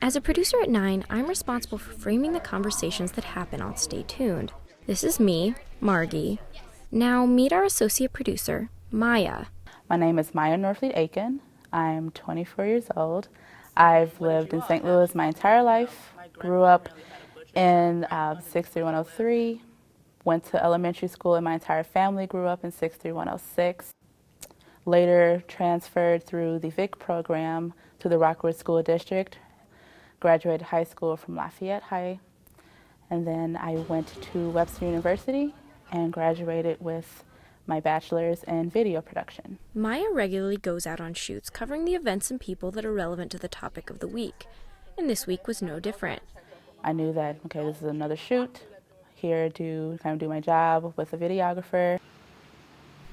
As a producer at 9, I'm responsible for framing the conversations that happen on Stay Tuned. This is me, Margie. Now meet our associate producer, Maya. My name is Maya Norfleet Aiken. I'm 24 years old. I've lived in St. Louis my entire life. Grew up in 63103. Went to elementary school, and my entire family grew up in 63106. Later transferred through the VIC program to the Rockwood School District. Graduated high school from Lafayette High. And then I went to Webster University and graduated with my bachelor's in video production. Maya regularly goes out on shoots covering the events and people that are relevant to the topic of the week. And this week was no different. I knew that, okay, this is another shoot. Here to kind of do my job with a videographer.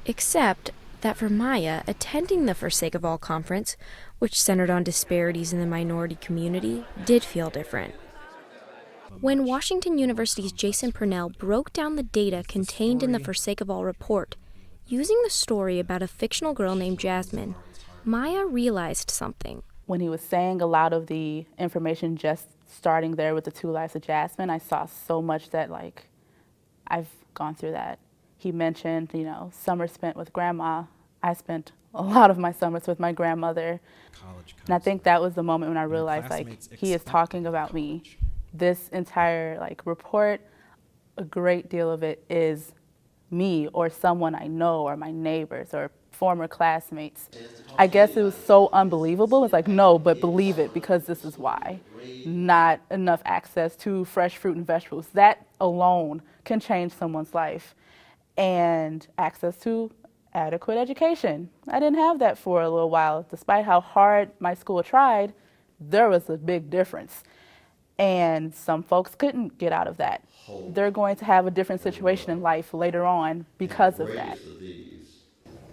Except that for Maya, attending the For Sake of All conference, which centered on disparities in the minority community, did feel different. When Washington University's Jason Purnell broke down the data contained in the For Sake of All report, using the story about a fictional girl named Jasmine, Maya realized something. When he was saying a lot of the information just starting there with the 2 lives of Jasmine, I saw so much that, like, I've gone through that. He mentioned, summer spent with grandma. I spent a lot of my summers with my grandmother. And I think that was the moment when I realized, he is talking about me. This entire, report, a great deal of it is me or someone I know or my neighbors or former classmates. I guess it was so unbelievable. It's like, no, but believe it because this is why. Not enough access to fresh fruit and vegetables. That alone can change someone's life. And access to adequate education. I didn't have that for a little while. Despite how hard my school tried, there was a big difference. And some folks couldn't get out of that. They're going to have a different situation in life later on because of that.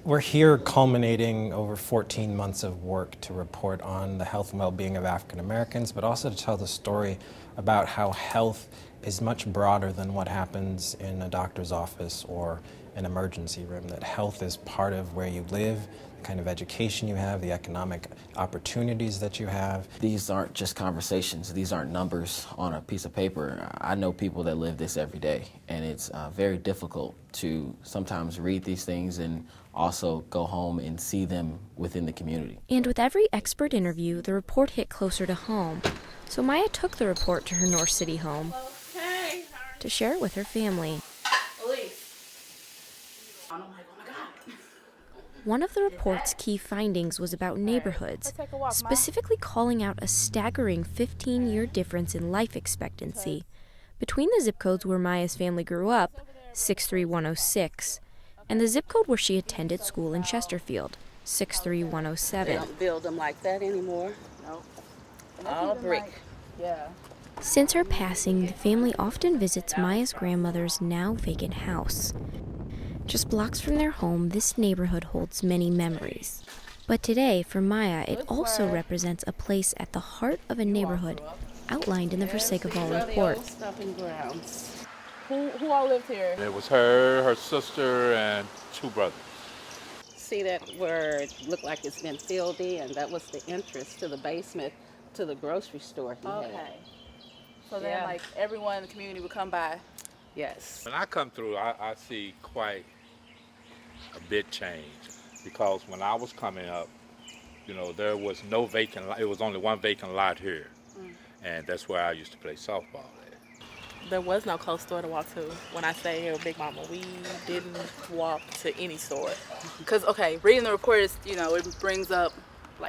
We're here culminating over 14 months of work to report on the health and well-being of African Americans, but also to tell the story about how health is much broader than what happens in a doctor's office or an emergency room, that health is part of where you live, the kind of education you have, the economic opportunities that you have. These aren't just conversations. These aren't numbers on a piece of paper. I know people that live this every day, and it's very difficult to sometimes read these things and also go home and see them within the community. And with every expert interview, the report hit closer to home. So Maya took the report to her North City home to share it with her family. One of the report's key findings was about neighborhoods, specifically calling out a staggering 15-year difference in life expectancy between the zip codes where Maya's family grew up, 63106, and the zip code where she attended school in Chesterfield, 63107. They don't build them like that anymore. Nope. All brick. Yeah. Since her passing, the family often visits Maya's grandmother's now vacant house. Just blocks from their home, this neighborhood holds many memories. But today, for Maya, it also represents a place at the heart of a neighborhood outlined in the For Sake of All report. Who all lived here? It was her sister, and 2 brothers. See that where it looked like it's been filled in? That was the entrance to the basement to the grocery store. Okay. So then, everyone in the community would come by. Yes. When I come through, I see quite a bit change, because when I was coming up, there was no vacant lot. It was only 1 vacant lot here, and that's where I used to play softball at. There was no close store to walk to. When I stayed here with Big Mama, we didn't walk to any store. Because, reading the report is, it brings up,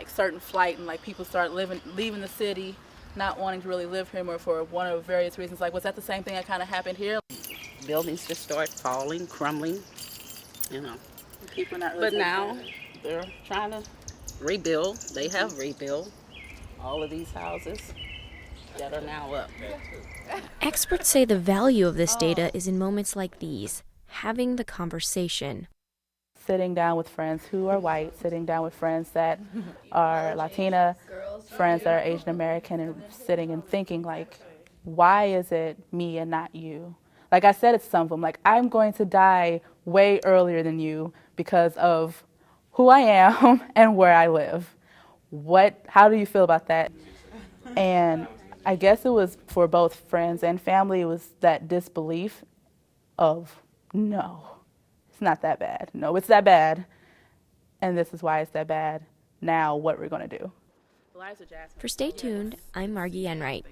certain flight and, people start leaving the city, not wanting to really live here more for one of various reasons. Was that the same thing that kind of happened here? Buildings just start falling, crumbling, People not really But now they're trying to rebuild. They have rebuilt all of these houses that are now up. Experts say the value of this data is in moments like these, having the conversation. Sitting down with friends who are white, sitting down with friends that are Latina, friends that are Asian American, and sitting and thinking, why is it me and not you? Like I said, it's some of them. I'm going to die way earlier than you because of who I am and where I live. How do you feel about that? And I guess it was for both friends and family, it was that disbelief of, no, it's not that bad. No, it's that bad. And this is why it's that bad. Now what we're going to do. For Stay Tuned, I'm Margie Enright.